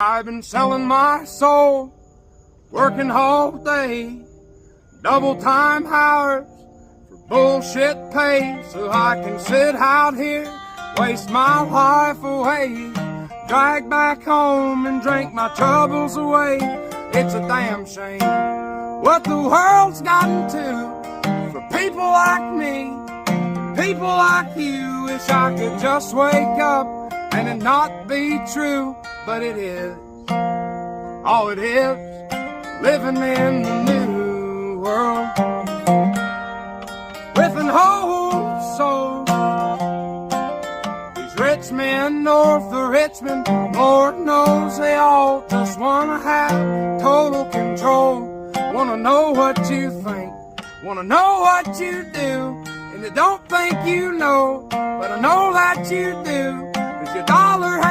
I've been selling my soul, working all day, double time hours for bullshit pay, so I can sit out here, waste my life away, drag back home and drink my troubles away. It's a damn shame what the world's gotten to for people like me, people like you. Wish I could just wake up and it not be true, but it is. Oh, it is, living in the new world with an old soul. These rich men north of Richmond, Lord knows they all just wanna have total control. Wanna know what you think, wanna know what you do, and they don't think you know, but I know that you do, 'cause your dollar